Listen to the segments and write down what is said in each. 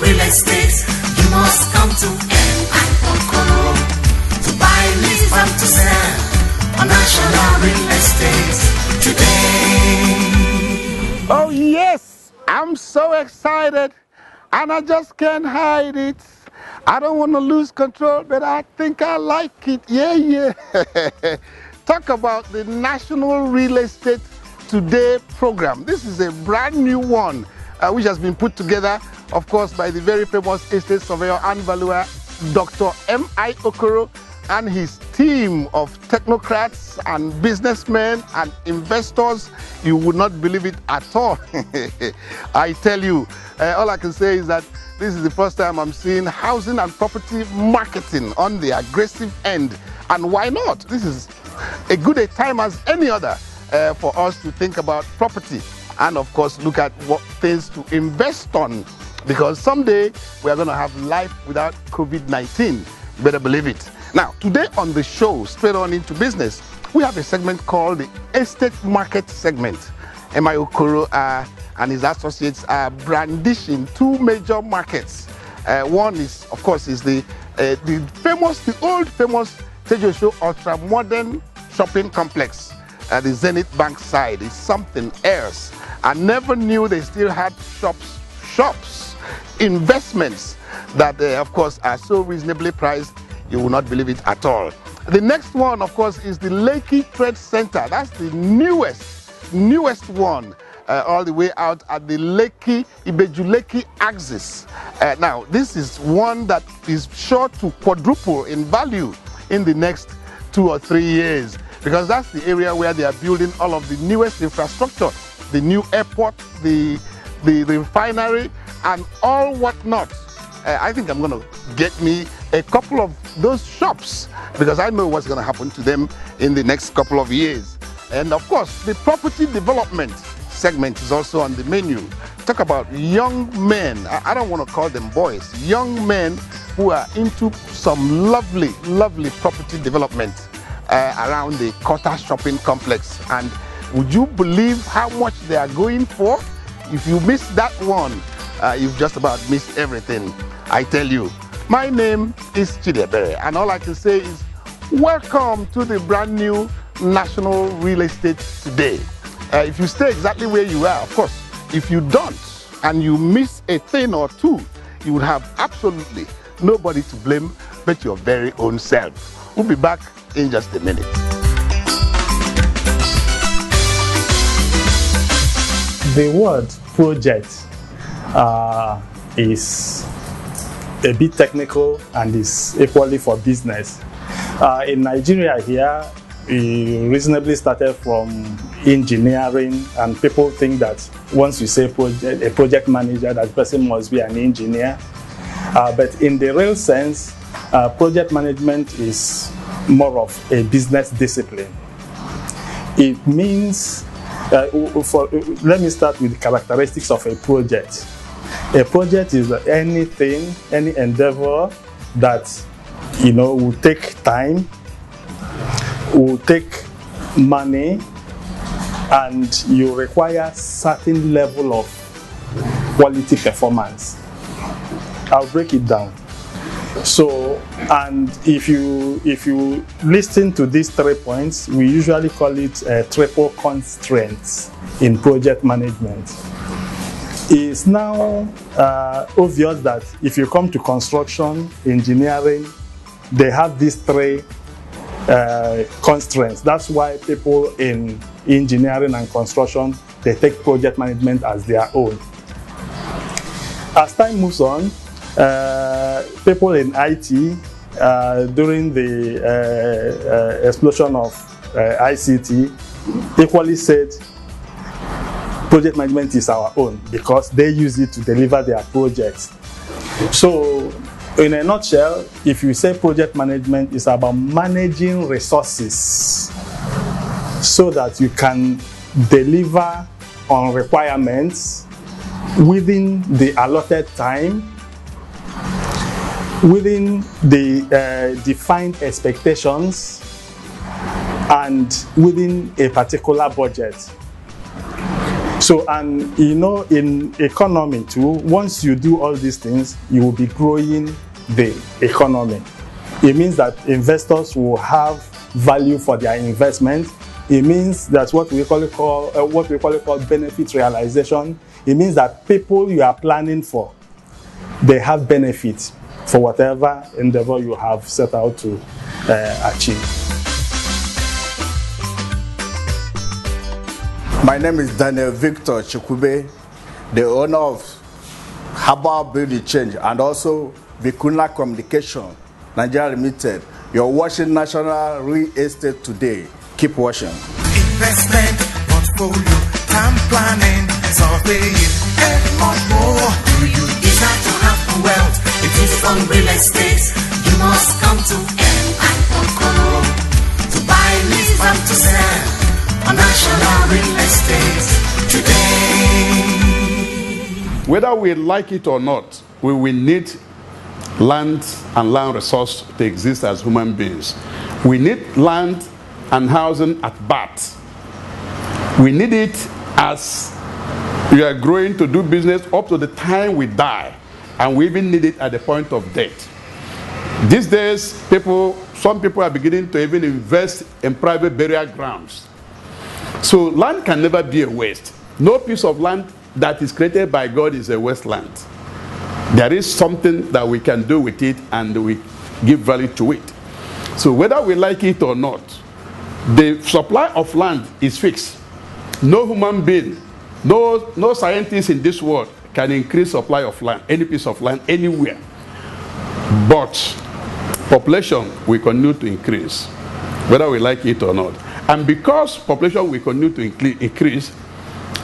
real estate. You must come to M.I. Okoro to buy, lease, and to sell on national real estate today. Oh yes, I'm so excited and I just can't hide it. I don't want to lose control, but I think I like it. Yeah. Talk about the National Real Estate Today program. This is a brand new one which has been put together, of course, by the very famous estate surveyor and valuer, Dr. M.I. Okoro, and his team of technocrats and businessmen and investors. You would not believe it at all. I tell you, all I can say is that this is the first time I'm seeing housing and property marketing on the aggressive end. And why not? This is a good a time as any other for us to think about property and of course look at what things to invest on, because someday we are going to have life without COVID-19. Better believe it. Now, today on the show, straight on into business, we have a segment called the Estate Market segment. M.I. Okoro and his associates are brandishing two major markets. One is, of course, is the old famous Tejo ultra modern shopping complex at the Zenith Bank side. Is something else. I never knew they still had shops, investments that, of course, are so reasonably priced. You will not believe it at all. The next one, of course, is the Lekki Trade Center. That's the newest one, all the way out at the Ibeju-Lekki axis. Now, this is one that is sure to quadruple in value in the next 2 or 3 years, because that's the area where they are building all of the newest infrastructure, the new airport, the refinery, and all whatnot. I think I'm going to get me a couple of those shops because I know what's going to happen to them in the next couple of years. And of course, the property development segment is also on the menu. Talk about young men. I don't want to call them boys. Young men who are into some lovely property development around the Kota shopping complex. And would you believe how much they are going for? If you miss that one, you've just about missed everything. I tell you. My name is Chidebere, and all I can say is welcome to the brand new National Real Estate Today. If you stay exactly where you are, of course, if you don't and you miss a thing or two, you would have absolutely nobody to blame but your very own self. We'll be back in just a minute. The word project is a bit technical and is equally for business. In Nigeria here, we reasonably started from engineering, and people think that once you say a project manager, that person must be an engineer. But in the real sense, project management is more of a business discipline. It means, let me start with the characteristics of a project. A project is anything, any endeavor that will take time, will take money, and you require certain level of quality performance. I'll break it down. So, and if you listen to these 3 points, we usually call it triple constraints in project management. It's now obvious that if you come to construction, engineering, they have these 3 constraints. That's why people in engineering and construction, they take project management as their own. As time moves on, people in IT, during the explosion of ICT, equally said project management is our own because they use it to deliver their projects. So, in a nutshell, if you say project management is about managing resources so that you can deliver on requirements within the allotted time, within the defined expectations, and within a particular budget. So, and you know, in economy too, once you do all these things, you will be growing the economy. It means that investors will have value for their investment. It means that what we call benefit realization. It means that people you are planning for, they have benefits for whatever endeavor you have set out to achieve. My name is Daniel Victor Chukube, the owner of Herbal Building Change and also Vicuna Communication, Nigeria Limited. You're watching National Real Estate Today. Keep watching. Investment, portfolio, time planning, surveying, and much more. Do you desire to have wealth? It is from real estate. You must come to Okoro to buy, lease, and to sell. On National Real Estate Today. Whether we like it or not, we will need land and land resource to exist as human beings. We need land and housing at birth. We need it as we are growing to do business up to the time we die, and we even need it at the point of death. These days, some people are beginning to even invest in private burial grounds. So land can never be a waste. No piece of land that is created by God is a wasteland. There is something that we can do with it, and we give value to it. So whether we like it or not, the supply of land is fixed. No human being, no scientist in this world can increase supply of land, any piece of land, anywhere. But population will continue to increase, whether we like it or not. And because population will continue to increase,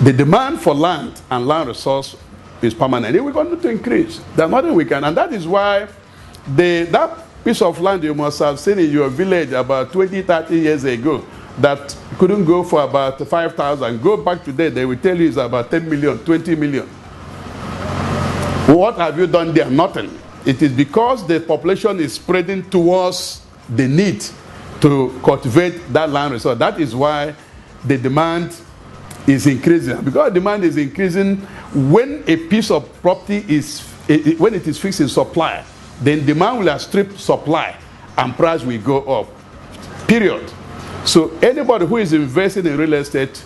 the demand for land and land resource is permanent. It will continue to increase. There's nothing we can, and that is why that piece of land you must have seen in your village about 20, 30 years ago that couldn't go for about 5,000. Go back today, they will tell you it's about 10 million, 20 million. What have you done there? Nothing. It is because the population is spreading towards the need to cultivate that land resource. That is why the demand is increasing. Because demand is increasing, when a piece of property when it is fixed in supply, then demand will outstrip supply and price will go up. Period. So anybody who is investing in real estate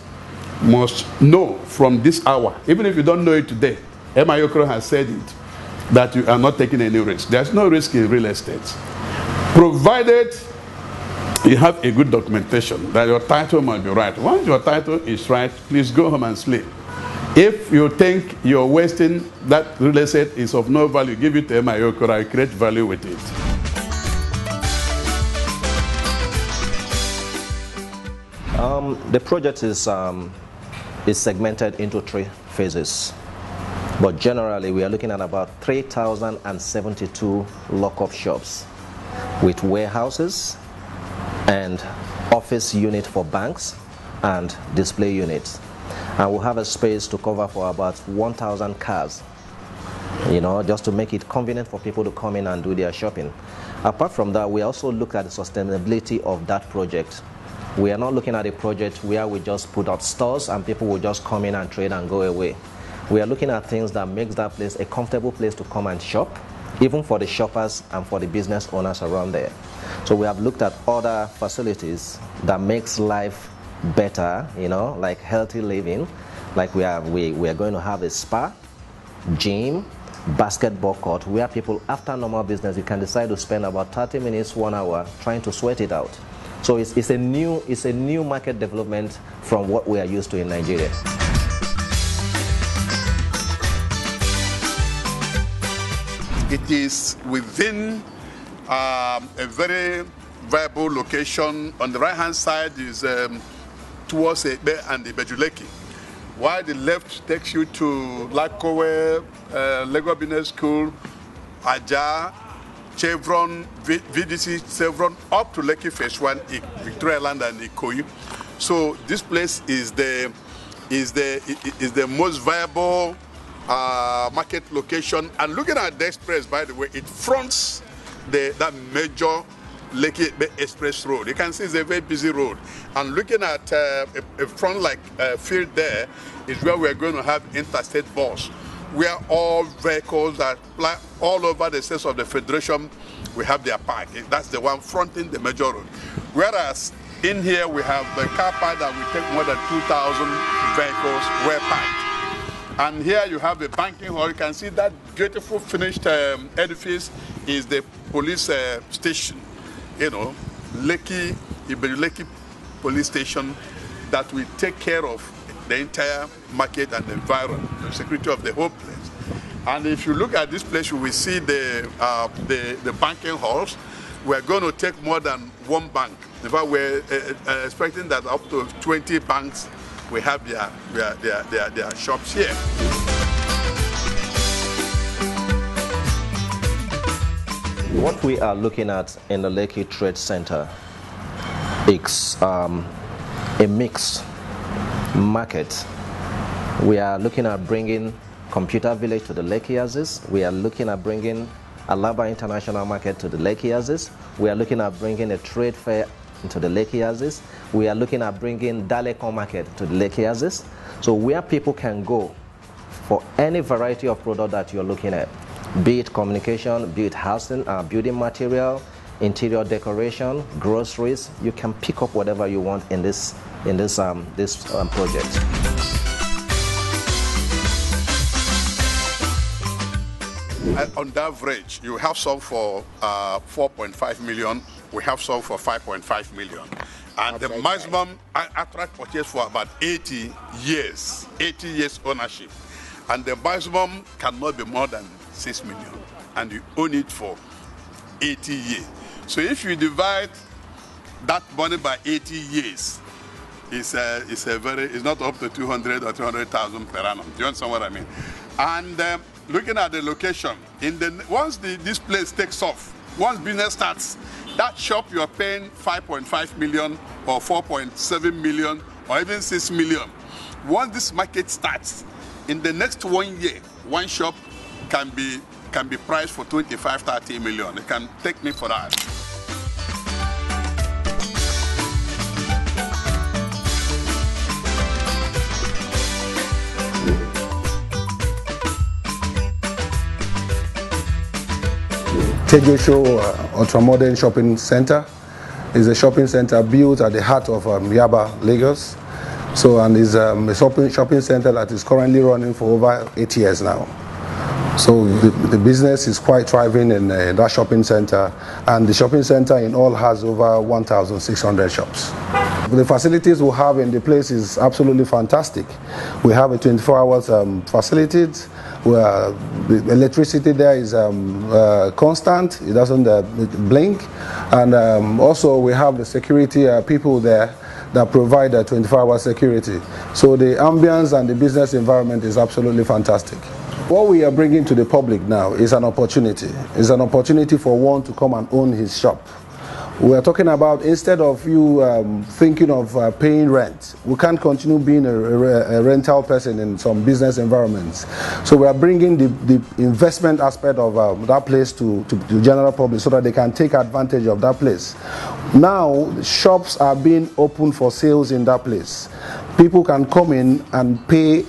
must know from this hour, even if you don't know it today, Okoro has said it, that you are not taking any risk. There's no risk in real estate, provided you have a good documentation that your title must be right. Once your title is right, please go home and sleep. If you think you're wasting that real estate is of no value, give it to Okoro. I create value with it. The project is segmented into 3 phases. But generally, we are looking at about 3,072 lock-up shops with warehouses and office unit for banks and display units. And we'll have a space to cover for about 1,000 cars, just to make it convenient for people to come in and do their shopping. Apart from that, we also look at the sustainability of that project. We are not looking at a project where we just put up stores and people will just come in and trade and go away. We are looking at things that makes that place a comfortable place to come and shop, even for the shoppers and for the business owners around there. So we have looked at other facilities that makes life better, like healthy living. Like we are going to have a spa, gym, basketball court, where people after normal business, you can decide to spend about 30 minutes, 1 hour trying to sweat it out. So it's a new market development from what we are used to in Nigeria. It is within a very viable location. On the right-hand side is towards Ebe and the Bejuleki, while the left takes you to Lakowe, Lagos Business School, Aja, Chevron, VDC, Chevron, up to Lekki Phase 1, Victoria Land and Ikoyi. So this place is the most viable market location. And looking at the express, by the way, it fronts that major Lekki Express Road. You can see it's a very busy road. And looking at a front like field there is where we're going to have interstate bus, where all vehicles that fly all over the states of the Federation, we have their park. That's the one fronting the major road. Whereas in here we have the car park that will take more than 2,000 vehicles were parked. And here you have the banking hall. You can see that beautiful finished edifice is the police station. You know, Lekki police station that will take care of the entire market and the environment, the security of the whole place. And if you look at this place, you will see the banking halls. We're going to take more than one bank. In fact, we're expecting that up to 20 banks will have their shops here. What we are looking at in the Lekki Trade Center is a mixed market. We are looking at bringing Computer Village to the Lekki axis. We are looking at bringing Alaba International Market to the Lekki axis. We are looking at bringing a trade fair into the Lekki axis. We are looking at bringing Daleko Market to the Lekki axis. So where people can go for any variety of product that you're looking at, be it communication, be it housing, building material, interior decoration, groceries, you can pick up whatever you want in this project. On average, you have some for 4.5 million. We have some for 5.5 million. And the maximum outright purchase for about 80 years ownership. And the maximum cannot be more than 6 million. And you own it for 80 years. So if you divide that money by 80 years, it's not up to 200 or 200,000 per annum. Do you understand what I mean? And looking at the location, once this place takes off, once business starts, that shop you're paying 5.5 million or 4.7 million or even 6 million. Once this market starts, in the next 1 year, one shop can be priced for 25, 30 million. They can take me for that. Tejo Ultra-Modern Shopping Center is a shopping center built at the heart of Yaba, Lagos. So, and is a shopping center that is currently running for over 8 years now. So the business is quite thriving in that shopping center, and the shopping center in all has over 1,600 shops. The facilities we have in the place is absolutely fantastic. We have a 24 hours facility where the electricity there is constant, it doesn't blink, and also we have the security people there that provide 24-hour security. So the ambience and the business environment is absolutely fantastic. What we are bringing to the public now is an opportunity. It's an opportunity for one to come and own his shop. We are talking about, instead of you thinking of paying rent, we can't continue being a rental person in some business environments. So we are bringing the investment aspect of that place to the general public so that they can take advantage of that place. Now, shops are being opened for sales in that place. People can come in and pay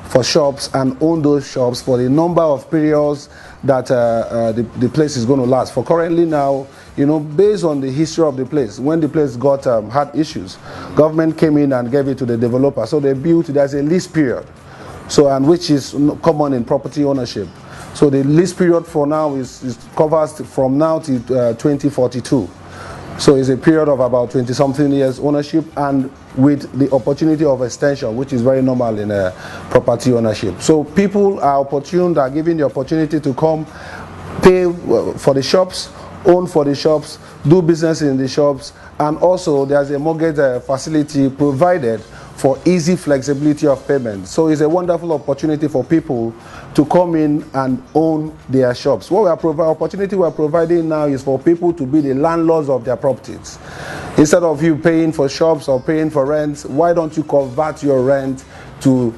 for shops and own those shops for the number of periods that the place is going to last. For currently now, you know, based on the history of the place, when the place got had issues, government came in and gave it to the developer. So they built, there's a lease period, so, and which is common in property ownership. So the lease period for now is covers from now to 2042. So it's a period of about 20-something years ownership, and with the opportunity of extension, which is very normal in property ownership. So people are given the opportunity to come, pay for the shops, own for the shops, do business in the shops, and also there's a mortgage facility provided for easy flexibility of payment. So it's a wonderful opportunity for people to come in and own their shops. Opportunity we're providing now is for people to be the landlords of their properties. Instead of you paying for shops or paying for rent, why don't you convert your rent to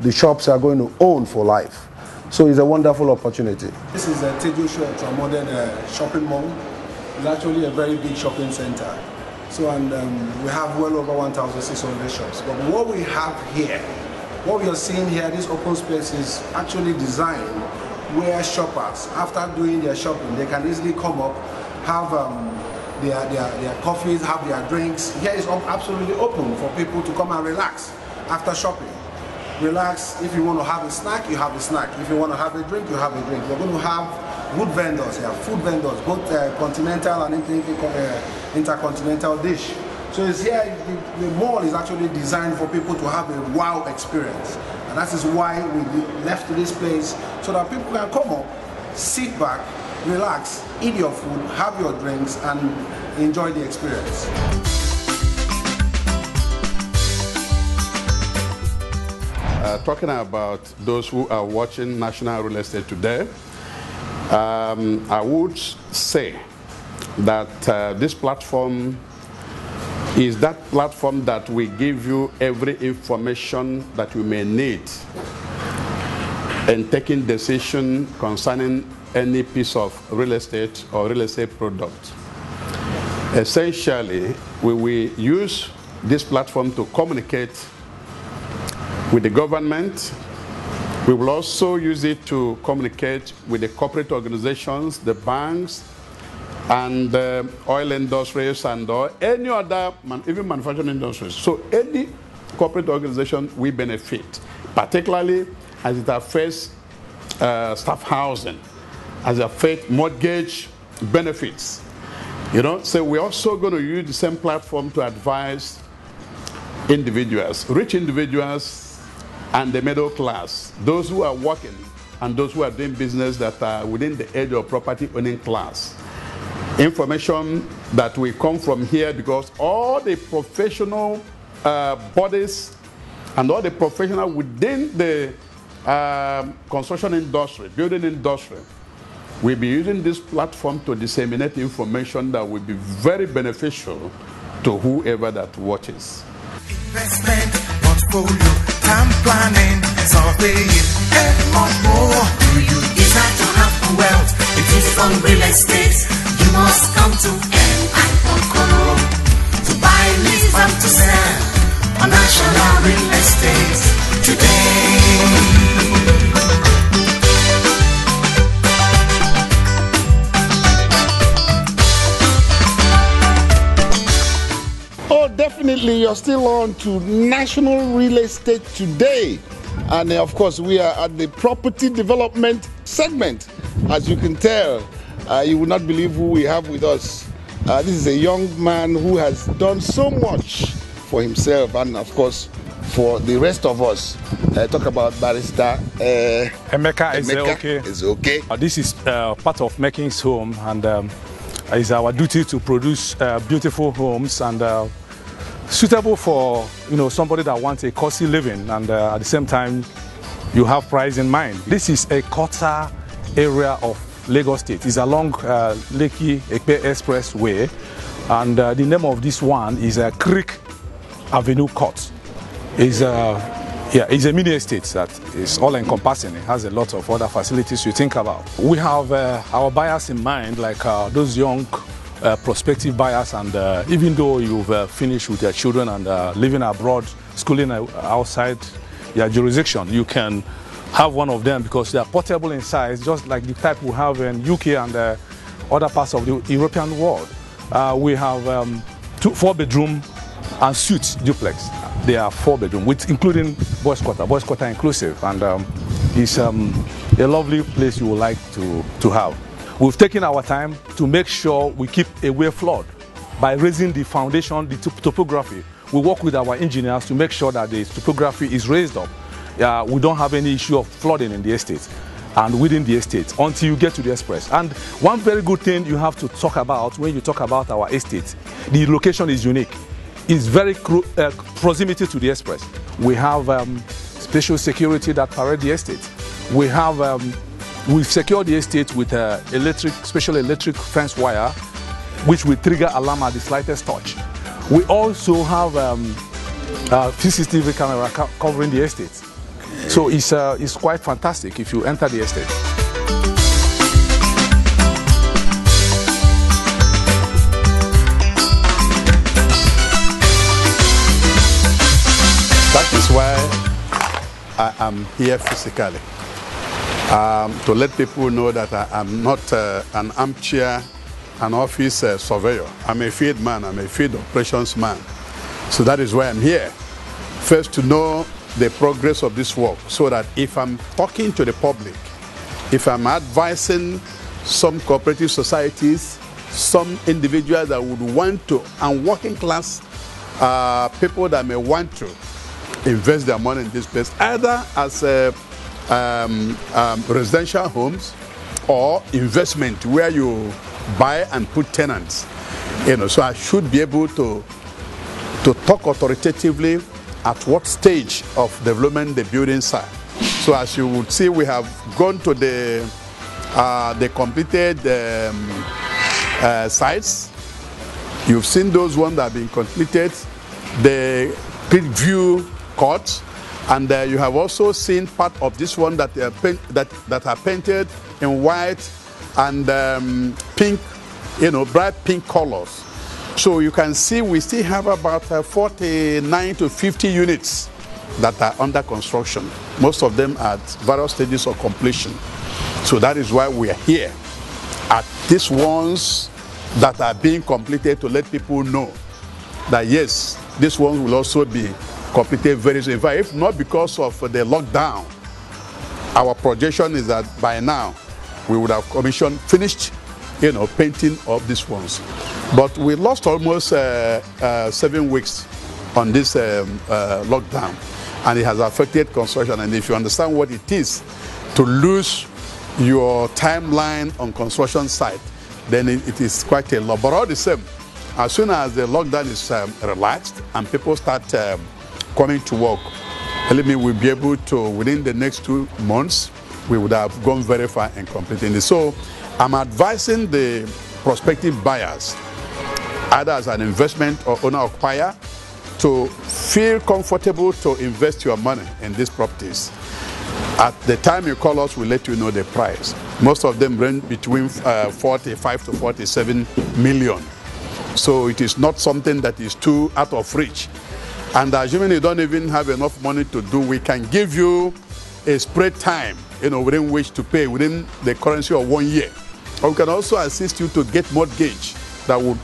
the shops you are going to own for life? So it's a wonderful opportunity. This is a Tejo Ultra-Modern shopping mall. It's actually a very big shopping center. So, and we have well over 1,600 shops. But what we have here, what we are seeing here, this open space is actually designed where shoppers, after doing their shopping, they can easily come up, have their coffees, have their drinks. Here is absolutely open for people to come and relax after shopping. Relax. If you want to have a snack, you have a snack. If you want to have a drink, you have a drink. We're going to have food vendors here, food vendors, both continental and intercontinental dish. So it's here, the mall is actually designed for people to have a wow experience. And that is why we left this place, so that people can come up, sit back, relax, eat your food, have your drinks, and enjoy the experience. Talking about those who are watching National Real Estate today, I would say that this platform is that platform that will give you every information that you may need in taking decision concerning any piece of real estate or real estate product. Essentially, we will use this platform to communicate with the government. We will also use it to communicate with the corporate organizations, the banks, and oil industries, and any other, even manufacturing industries. So any corporate organization will benefit, particularly as it affects staff housing, as it affects mortgage benefits. You know, so we're also going to use the same platform to advise individuals, rich individuals, and the middle class, those who are working and those who are doing business that are within the age of property owning class. Information that will come from here, because all the professional bodies and all the professionals within the construction industry, building industry, will be using this platform to disseminate information that will be very beneficial to whoever that watches. Investment, portfolio, time planning, surveying, and much more. Do you desire to have wealth? It is from real estate. You must come to Okoro to buy, lease, and to sell on National Real Estate today. Oh, definitely, you're still on to National Real Estate today. And of course, we are at the property development segment. As you can tell, you will not believe who we have with us. This is a young man who has done so much for himself and, of course, for the rest of us. Talk about Barrister Emeka is okay. This is part of Making's Home, and it's our duty to produce beautiful homes and suitable for somebody that wants a cozy living, and at the same time you have price in mind. This is a quarter area of Lagos State. It's along Lekki Ekpe Expressway, and the name of this one is Creek Avenue Court. It's a mini estate that is all encompassing. It has a lot of other facilities you think about. We have our buyers in mind, like those young prospective buyers, and even though you've finished with your children and living abroad, schooling outside your jurisdiction, you can have one of them because they are portable in size, just like the type we have in UK and other parts of the European world. We have 4-bedroom and suite duplex. They are 4-bedroom, with including boys quarter inclusive, and it's a lovely place you would like to have. We've taken our time to make sure we keep away flood by raising the foundation, the topography. We work with our engineers to make sure that the topography is raised up. We don't have any issue of flooding in the estate and within the estate until you get to the express. And one very good thing you have to talk about when you talk about our estate, the location is unique. It's very proximity to the express. We have special security that parade the estate. We have we've secured the estate with special electric fence wire, which will trigger alarm at the slightest touch. We also have CCTV camera covering the estate. So it's quite fantastic if you enter the estate. I'm here physically. To let people know that I'm not an armchair, an office surveyor. I'm a field man, I'm a field operations man. So that is why I'm here. First, to know the progress of this work, so that if I'm talking to the public, if I'm advising some cooperative societies, some individuals that would want to, and working class people that may want to invest their money in this place, either as residential homes or investment where you buy and put tenants. So I should be able to talk authoritatively at what stage of development the buildings are. So as you would see, we have gone to the completed sites. You've seen those ones that have been completed, the preview courts, and you have also seen part of this one that are painted in white and pink, bright pink colors. So you can see we still have about 49 to 50 units that are under construction. Most of them at various stages of completion. So that is why we are here at these ones that are being completed, to let people know that yes, this one will also be completed very soon. In fact, if not because of the lockdown, our projection is that by now we would have finished painting of these ones. But we lost almost 7 weeks on this lockdown, and it has affected construction. And if you understand what it is to lose your timeline on construction site, then it is quite a lot. But all the same, as soon as the lockdown is relaxed and people start coming to work, believe me, we'll be able to, within the next 2 months, we would have gone very far in completing this. So I'm advising the prospective buyers, either as an investment or owner-occupier, to feel comfortable to invest your money in these properties. At the time you call us, we'll let you know the price. Most of them range between 45 to 47 million. So it is not something that is too out of reach. And assuming you don't even have enough money to do, we can give you a spread time, within which to pay within the currency of 1 year. Or we can also assist you to get mortgage that would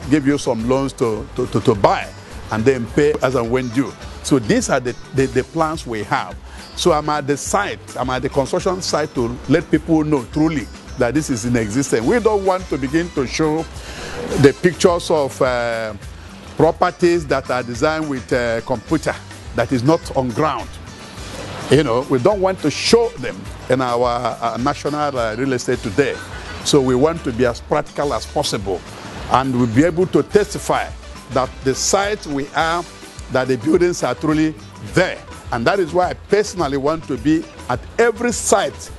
give you some loans to buy and then pay as and when due. So these are the plans we have. So I'm at the site, I'm at the construction site to let people know truly that this is in existence. We don't want to begin to show the pictures of properties that are designed with a computer that is not on ground. We don't want to show them in our national real estate today. So we want to be as practical as possible, and we'll be able to testify that the site we are, that the buildings are truly there. And that is why I personally want to be at every site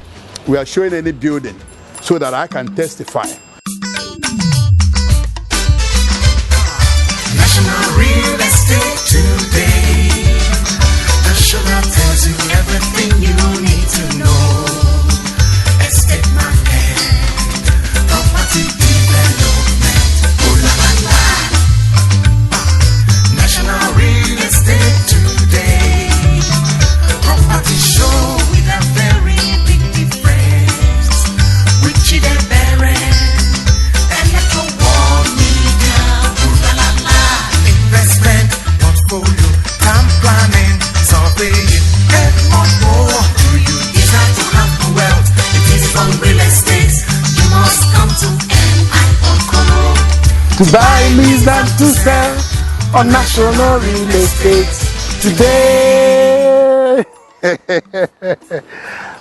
we are showing any building, so that I can testify. National Real Estate Today. The show that tells you everything you need to know. Estate market, property development, oh la la la. National Real Estate Today. Property show with a very big difference. With Chide Beren, Electro World Media, oh la la la. Investment, portfolio, time planning, surveying, and much more. Do you desire to have the wealth? It is from real estate. You must come to NI Okoro. To buy, lease, and to sell on National Real Estate Today.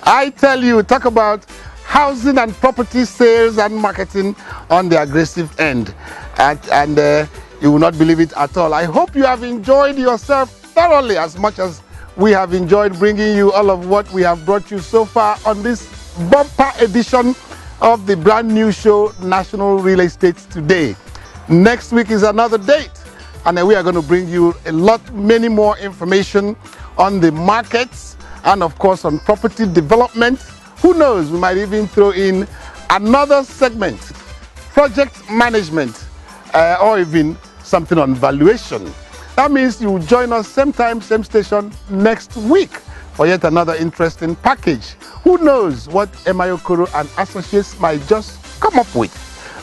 I tell you, talk about housing and property sales and marketing on the aggressive end. And you will not believe it at all. I hope you have enjoyed yourself thoroughly as much as we have enjoyed bringing you all of what we have brought you so far on this bumper edition of the brand new show, National Real Estate Today. Next week is another date, and then we are going to bring you many more information on the markets and of course on property development. Who knows, we might even throw in another segment, project management, or even something on valuation. That means you will join us same time, same station next week for yet another interesting package. Who knows what Okoro and Associates might just come up with.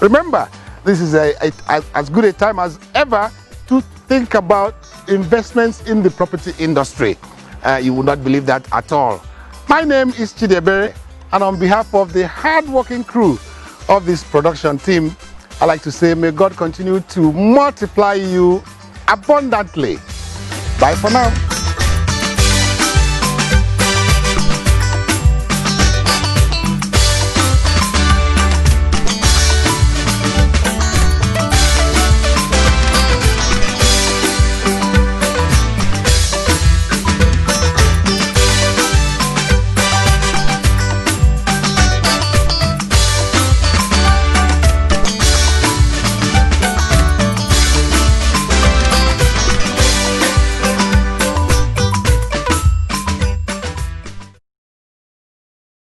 Remember, this is as good a time as ever to think about investments in the property industry. You would not believe that at all. My name is Chidebere, and on behalf of the hard-working crew of this production team, I'd like to say may God continue to multiply you abundantly. Bye for now.